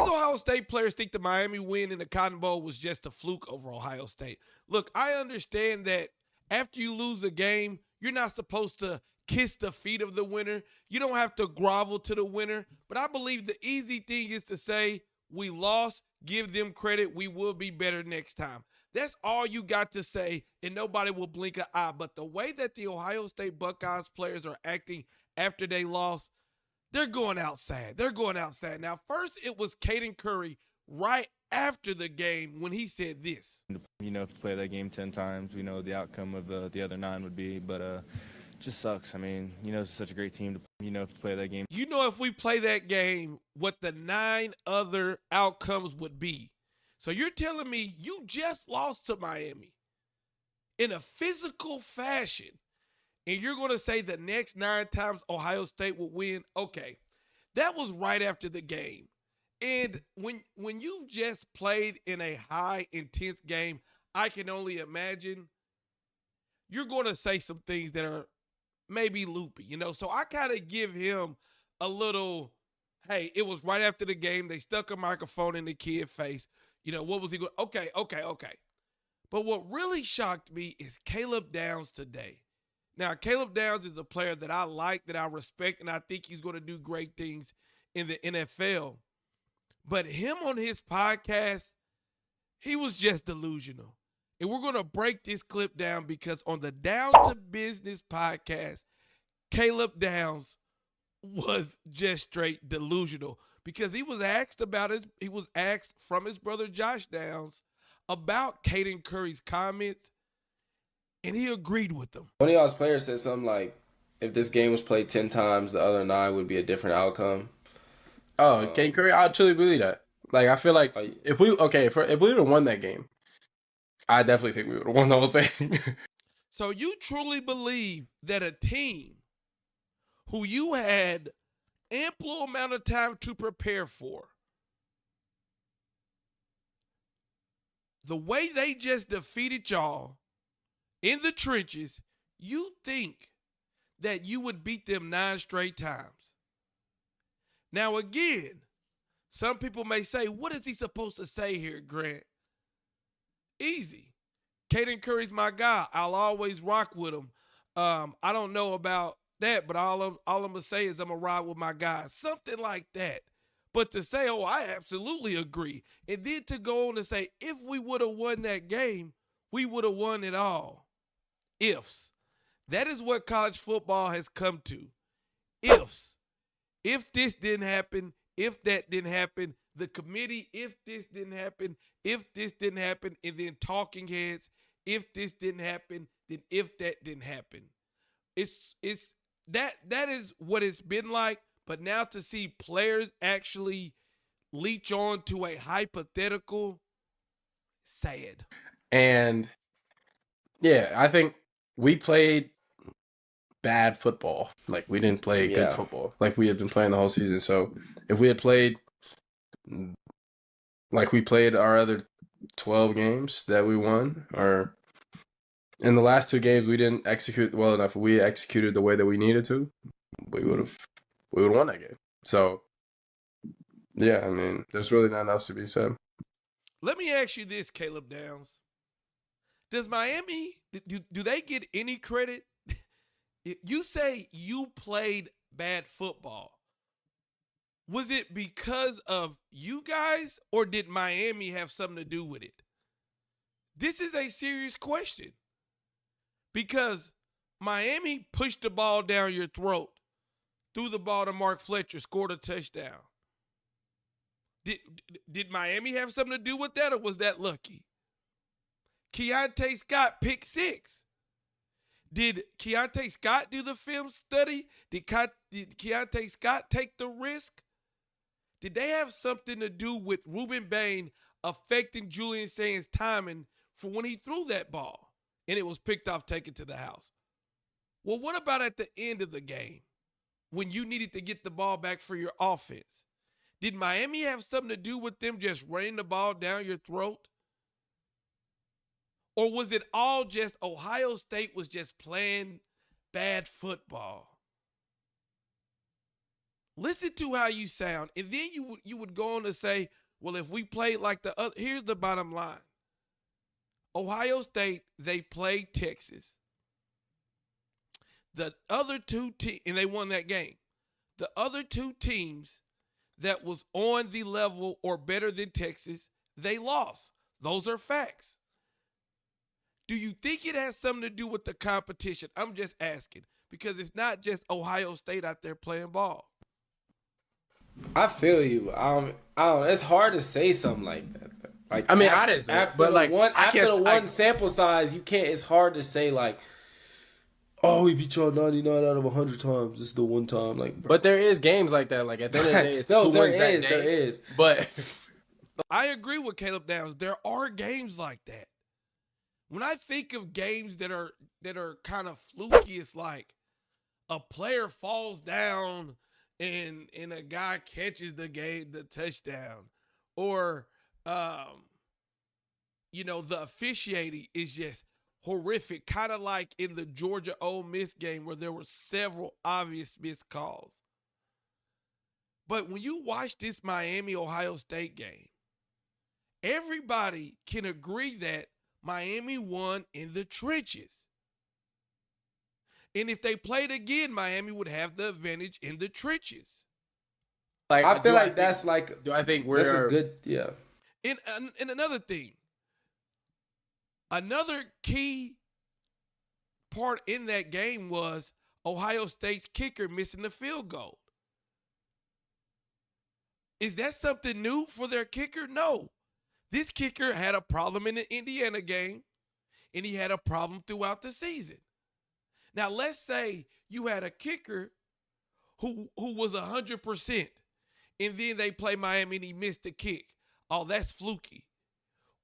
These Ohio State players think the Miami win in the Cotton Bowl was just a fluke over Ohio State. Look, I understand that after you lose a game, you're not supposed to kiss the feet of the winner. You don't have to grovel to the winner. But I believe the easy thing is to say, we lost, give them credit, we will be better next time. That's all you got to say, and nobody will blink an eye. But the way that the Ohio State Buckeyes players are acting after they lost, they're going outside. They're going outside. Now, first it was Caden Curry right after the game when he said this. You know, if you play that game 10 times, we know the outcome of the other 9 would be, but it just sucks. I mean, you know, it's such a great team to, you know, if you play that game. You know, if we play that game, what the 9 other outcomes would be. So you're telling me you just lost to Miami in a physical fashion, and you're going to say the next 9 times Ohio State will win? Okay, that was right after the game. And when you've just played in a high, intense game, I can only imagine you're going to say some things that are maybe loopy, you know? So I kind of give him a little, hey, it was right after the game. They stuck a microphone in the kid's face. You know, what was he going? Okay. But what really shocked me is Caleb Downs today. Now, Caleb Downs is a player that I like, that I respect, and I think he's going to do great things in the NFL. But him on his podcast, he was just delusional. And we're going to break this clip down because on the Down to Business podcast, Caleb Downs was just straight delusional because he was asked from his brother Josh Downs about Caden Curry's comments, and he agreed with them. One of y'all's players said something like, if this game was played 10 times, the other 9 would be a different outcome. Oh, Caden Curry, I truly believe that. Like, I feel like if we would have won that game, I definitely think we would have won the whole thing. So you truly believe that a team who you had ample amount of time to prepare for, the way they just defeated y'all in the trenches, you think that you would beat them 9 straight times? Now, again, some people may say, what is he supposed to say here, Grant? Easy. Caden Curry's my guy. I'll always rock with him. I don't know about that, but all I'm going to say is I'm going to ride with my guys. Something like that. But to say, oh, I absolutely agree. And then to go on and say, if we would have won that game, we would have won it all. Ifs. That is what college football has come to. Ifs. If this didn't happen, if that didn't happen, the committee, if this didn't happen, if this didn't happen, and then talking heads, if this didn't happen, then if that didn't happen. It's that is what it's been like, but now to see players actually leech on to a hypothetical, sad. And yeah, I think we played bad football. Like, we didn't play good football like we had been playing the whole season. So if we had played like we played our other 12 games that we won, or in the last 2 games we didn't execute well enough, we executed the way that we needed to, we would have won that game. So yeah, I mean, there's really nothing else to be said. Let me ask you this, Caleb Downs. Does Miami, do they get any credit? You say you played bad football. Was it because of you guys, or did Miami have something to do with it? This is a serious question. Because Miami pushed the ball down your throat, threw the ball to Mark Fletcher, scored a touchdown. Did Miami have something to do with that, or was that lucky? Keontae Scott picked 6. Did Keontae Scott do the film study? Did Keontae Scott take the risk? Did they have something to do with Ruben Bain affecting Julian Saint's timing for when he threw that ball and it was picked off, taken to the house? Well, what about at the end of the game when you needed to get the ball back for your offense? Did Miami have something to do with them just running the ball down your throat? Or was it all just Ohio State was just playing bad football? Listen to how you sound, and then you would go on to say, well, if we played like the other, here's the bottom line. Ohio State, they played Texas. The other two teams, and they won that game. The other two teams that was on the level or better than Texas, they lost. Those are facts. Do you think it has something to do with the competition? I'm just asking, because it's not just Ohio State out there playing ball. I feel you. I don't. It's hard to say something like that. Like, I mean, I didn't say it, after but the like one, I after guess the one sample size, you can't. It's hard to say like, oh, we beat y'all 99 out of 100 times. This is the one time, like. Bro. But there is games like that. Like at the end of the day, it's no, who there wins that is, day. there is. But I agree with Caleb Downs. There are games like that. When I think of games that are kind of fluky, it's like a player falls down and a guy catches the touchdown, or the officiating is just horrific, kind of like in the Georgia Ole Miss game where there were several obvious missed calls. But when you watch this Miami-Ohio State game, everybody can agree that Miami won in the trenches. And if they played again, Miami would have the advantage in the trenches. like, I feel like that's like. Do I think that's we're a good And another thing, another key part in that game was Ohio State's kicker missing the field goal. Is that something new for their kicker? No. This kicker had a problem in the Indiana game, and he had a problem throughout the season. Now, let's say you had a kicker who was 100%, and then they play Miami and he missed the kick. Oh, that's fluky.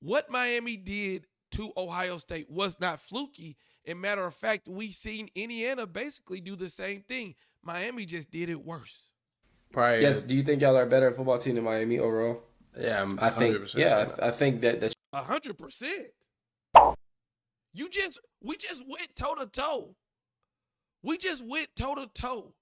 What Miami did to Ohio State was not fluky. And matter of fact, we seen Indiana basically do the same thing. Miami just did it worse. probably Yes. Do you think y'all are a better football team than Miami overall? Yeah, I'm I think. 100% Yeah, saying that. I think that 100%. We just went toe to toe. We just went toe to toe.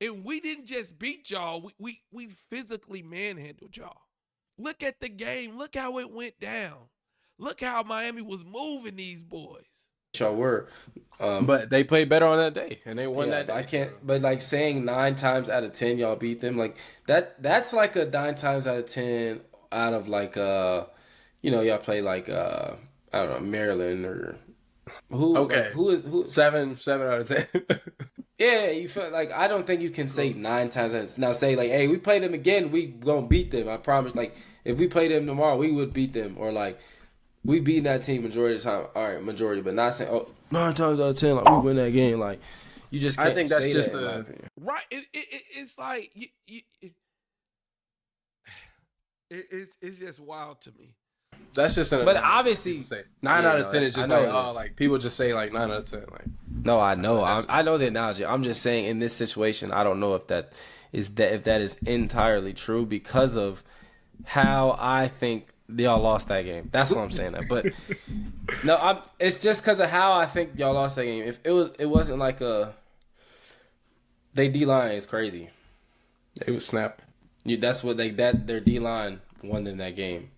And we didn't just beat y'all. We physically manhandled y'all. Look at the game. Look how it went down. Look how Miami was moving these boys. y'all were. But they played better on that day, and they won that day. I can't. But like saying 9 times out of 10 y'all beat them, like that's like a 9 times out of 10 out of like y'all play like I don't know, Maryland or who? Okay. Like, who? 7 out of 10. Yeah, you feel like I don't think you can say 9 times out of 10. Now say like, hey, we play them again, we gonna beat them. I promise. Like if we play them tomorrow, we would beat them. Or like we beat that team majority of the time. All right, majority, but not saying 9 times out of 10 like we win that game. Like you just can't I think that's say just that, in my opinion. Right. It's like it's just wild to me. That's just an. But obviously, say 9 yeah, out of no, 10 is I just know like it is. like people just say like 9 out of 10 like. No, I know. That's I know the analogy. I'm just saying in this situation, I don't know if that is entirely true because of how I think y'all lost that game. That's what I'm saying. That, but no, it's just because of how I think y'all lost that game. If it wasn't like they D-line is crazy. They would snap. That's what their D-line won them that game.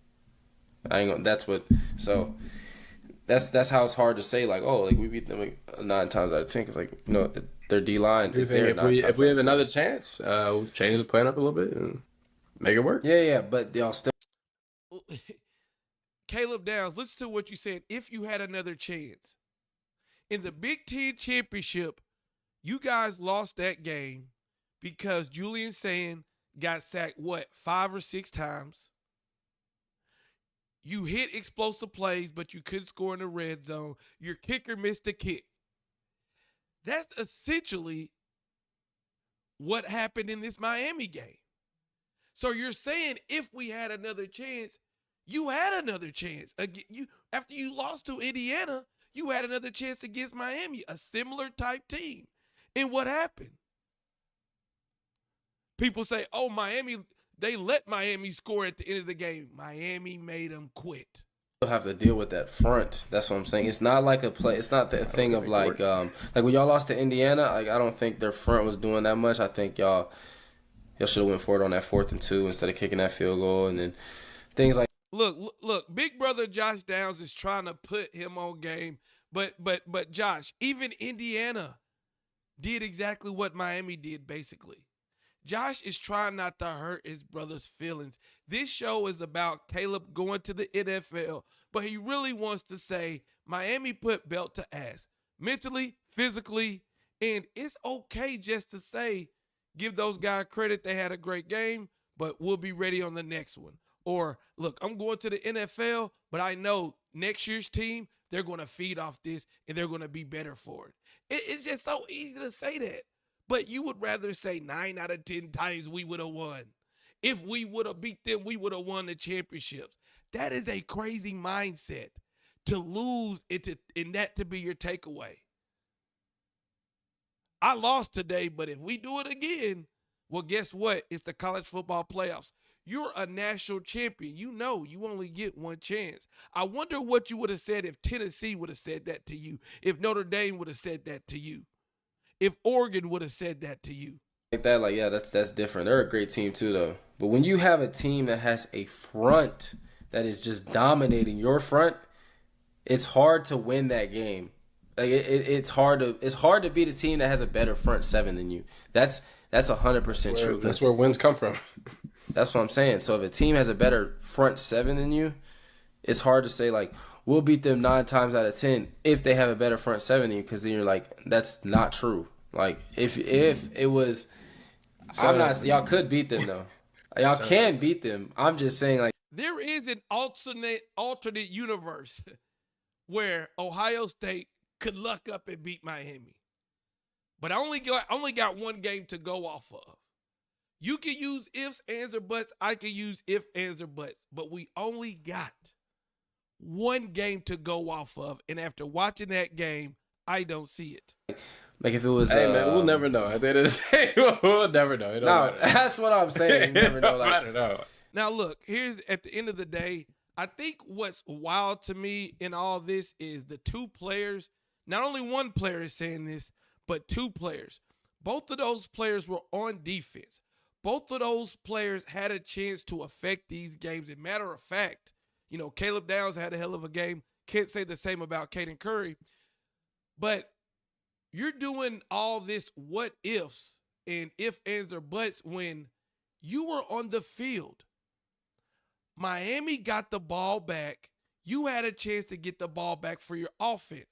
That's how it's hard to say like, oh, like we beat them like 9 times out of 10 because like their D line is there. If we have another chance, we'll change the plan up a little bit and make it work. Yeah, but y'all still. Caleb Downs, listen to what you said. If you had another chance in the Big Ten championship, you guys lost that game because Julian Sand got sacked 5 or 6 times. You hit explosive plays, but you couldn't score in the red zone. Your kicker missed a kick. That's essentially what happened in this Miami game. So you're saying if we had another chance, you had another chance. After you lost to Indiana, you had another chance against Miami, a similar type team. And what happened? People say, oh, Miami... They let Miami score at the end of the game. Miami made them quit. You'll have to deal with that front. That's what I'm saying. It's not like a play. It's not the thing of like when y'all lost to Indiana. Like I don't think their front was doing that much. I think y'all Y'all should have went for it on that 4th and 2 instead of kicking that field goal, and then things like. Look, big brother Josh Downs is trying to put him on game, but Josh, even Indiana did exactly what Miami did basically. Josh is trying not to hurt his brother's feelings. This show is about Caleb going to the NFL, but he really wants to say Miami put belt to ass, mentally, physically, and it's okay just to say, give those guys credit, they had a great game, but we'll be ready on the next one. Or, look, I'm going to the NFL, but I know next year's team, they're going to feed off this, and they're going to be better for it. It's just so easy to say that. But you would rather say 9 out of 10 times we would have won. If we would have beat them, we would have won the championships. That is a crazy mindset to lose and that to be your takeaway. I lost today, but if we do it again, well, guess what? It's the college football playoffs. You're a national champion. You know you only get one chance. I wonder what you would have said if Tennessee would have said that to you, if Notre Dame would have said that to you, if Oregon would have said that to you. Like that, like, yeah, that's different. They're a great team too, though. But when you have a team that has a front that is just dominating your front, it's hard to win that game. Like it's hard to beat a team that has a better front seven than you. That's 100% true. That's where wins come from. That's what I'm saying. So if a team has a better front seven than you, it's hard to say like we'll beat them 9 times out of 10 if they have a better front seven than you, because then you're like, that's not true. Like if it was, I'm not. Y'all could beat them though. Y'all can beat them. I'm just saying like there is an alternate universe where Ohio State could luck up and beat Miami. But I only got one game to go off of. You can use ifs, ands, or buts. I can use if, ands, or buts. But we only got one game to go off of. And after watching that game, I don't see it. Like if it was, hey man, we'll never know. At the end of the day, we'll never know. No, that's what I'm saying. You never know. Like, I don't know. Now look, here's at the end of the day, I think what's wild to me in all this is the two players. Not only one player is saying this, but two players. Both of those players were on defense. Both of those players had a chance to affect these games. As a matter of fact, you know, Caleb Downs had a hell of a game. Can't say the same about Caden Curry. But you're doing all this what ifs and if, ands, or buts when you were on the field. Miami got the ball back. You had a chance to get the ball back for your offense.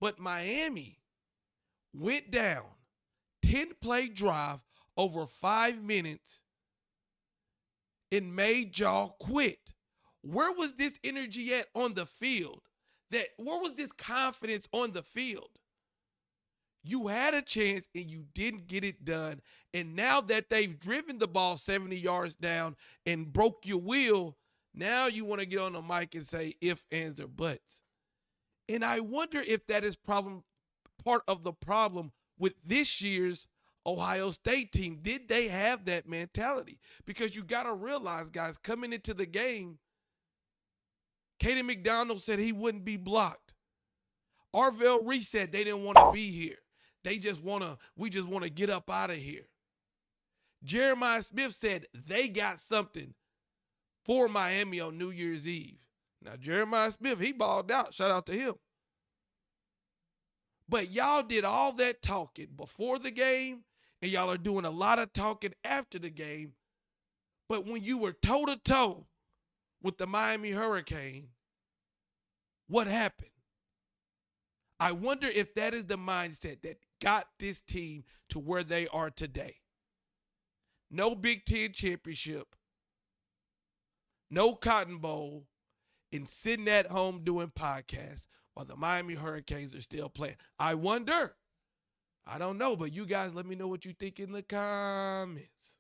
But Miami went down, 10-play drive over 5 minutes and made y'all quit. Where was this energy at on the field? Where was this confidence on the field? You had a chance and you didn't get it done. And now that they've driven the ball 70 yards down and broke your wheel, now you want to get on the mic and say if, ands, or buts. And I wonder if that is part of the problem with this year's Ohio State team. Did they have that mentality? Because you got to realize, guys, coming into the game, Caden McDonald said he wouldn't be blocked. Arvell Reese said they didn't want to be here. We just want to get up out of here. Jeremiah Smith said they got something for Miami on New Year's Eve. Now, Jeremiah Smith, he balled out. Shout out to him. But y'all did all that talking before the game, and y'all are doing a lot of talking after the game. But when you were toe-to-toe with the Miami Hurricane, what happened? I wonder if that is the mindset that got this team to where they are today. No Big Ten championship, no Cotton Bowl, and sitting at home doing podcasts while the Miami Hurricanes are still playing. I wonder. I don't know, but you guys let me know what you think in the comments.